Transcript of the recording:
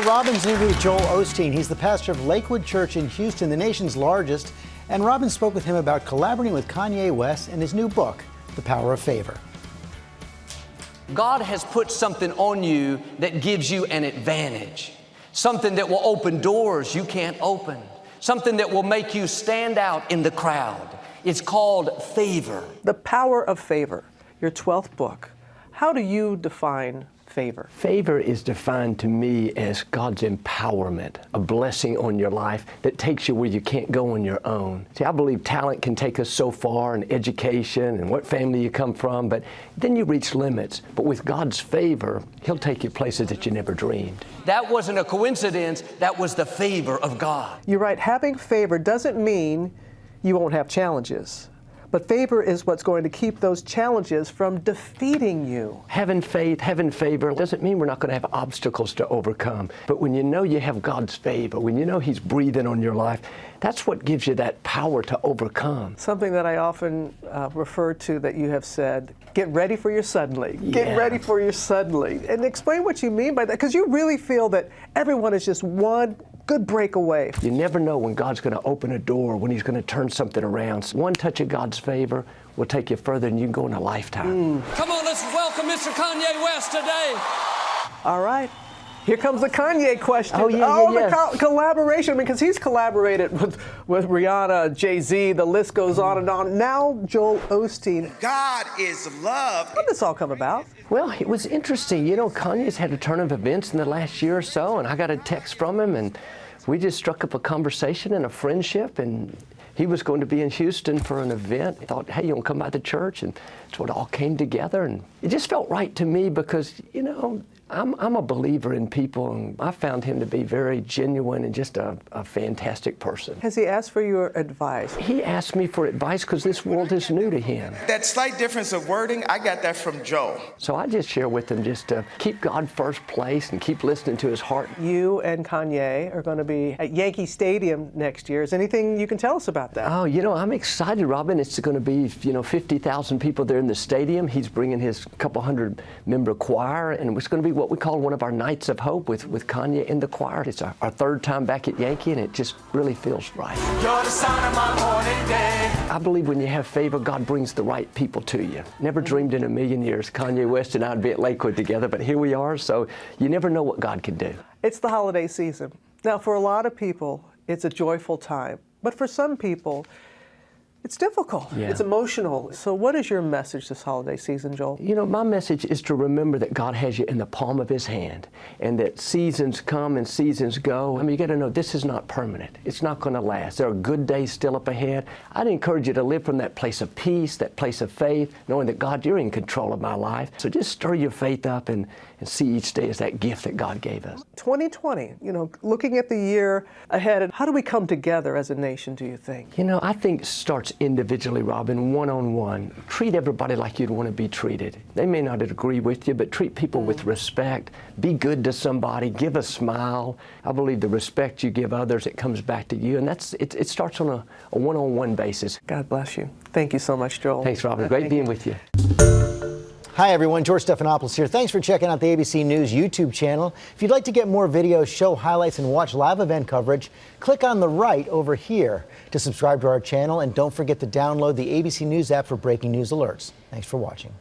Robin's interview with Joel Osteen. He's the pastor of Lakewood Church in Houston, the nation's largest. And Robin spoke with him about collaborating with Kanye West and his new book, The Power of Favor. God has put something on you that gives you an advantage. Something that will open doors you can't open. Something that will make you stand out in the crowd. It's called favor. The Power of Favor, your 12th book. How do you define favor? Favor is defined to me as God's empowerment, a blessing on your life that takes you where you can't go on your own. See, I believe talent can take us so far, and education and what family you come from, but then you reach limits. But with God's favor, He'll take you places that you never dreamed. That wasn't a coincidence, that was the favor of God. You're right, having favor doesn't mean you won't have challenges. But favor is what's going to keep those challenges from defeating you. Having faith, having favor doesn't mean we're not going to have obstacles to overcome. But when you know you have God's favor, when you know He's breathing on your life, that's what gives you that power to overcome. Something that I often refer to that you have said, get ready for your suddenly. Yeah. Get ready for your suddenly. And explain what you mean by that, because you really feel that everyone is just one good breakaway. You never know when God's going to open a door, when He's going to turn something around. One touch of God's favor will take you further than you can go in a lifetime. Come on, let's welcome Mr. Kanye West today. All right. Here comes the Kanye question. Oh, yeah. The collaboration, because he's collaborated with Rihanna, Jay-Z, the list goes on and on. Now, Joel Osteen. God is love. How did this all come about? Well, it was interesting. You know, Kanye's had a turn of events in the last year or so, and I got a text from him, and we just struck up a conversation and a friendship, and he was going to be in Houston for an event. I thought, hey, you want to come by the church? And that's what all came together, and it just felt right to me because, you know, I'm a believer in people, and I found him to be very genuine and just a fantastic person. Has he asked for your advice? He asked me for advice because this world is new to him. That slight difference of wording, I got that from Joe. So I just share with him just to keep God first place and keep listening to his heart. You and Kanye are going to be at Yankee Stadium next year. Is anything you can tell us about that? Oh, you know, I'm excited, Robin. It's going to be, 50,000 people there in the stadium. He's bringing his couple hundred member choir, and it's going to be what we call one of our Nights of Hope with Kanye in the choir. It's our third time back at Yankee, and it just really feels right. You're the sign of my morning day. I believe when you have favor, God brings the right people to you. Never dreamed in a million years Kanye West and I would be at Lakewood together, but here we are, so you never know what God can do. It's the holiday season. Now, for a lot of people, it's a joyful time, but for some people, it's difficult. Yeah. It's emotional. So what is your message this holiday season, Joel? You know, my message is to remember that God has you in the palm of His hand and that seasons come and seasons go. I mean, you got to know this is not permanent. It's not going to last. There are good days still up ahead. I'd encourage you to live from that place of peace, that place of faith, knowing that, God, you're in control of my life. So just stir your faith up and see each day as that gift that God gave us. 2020, looking at the year ahead, how do we come together as a nation, do you think? You know, I think it starts individually, Robin, one-on-one. Treat everybody like you'd want to be treated. They may not agree with you, but treat people with respect. Be good to somebody. Give a smile. I believe the respect you give others, it comes back to you, and it starts on a one-on-one basis. God bless you. Thank you so much, Joel. Thanks, Robin. Great being with you. Hi, everyone. George Stephanopoulos here. Thanks for checking out the ABC News YouTube channel. If you'd like to get more videos, show highlights, and watch live event coverage, click on the right over here to subscribe to our channel. And don't forget to download the ABC News app for breaking news alerts. Thanks for watching.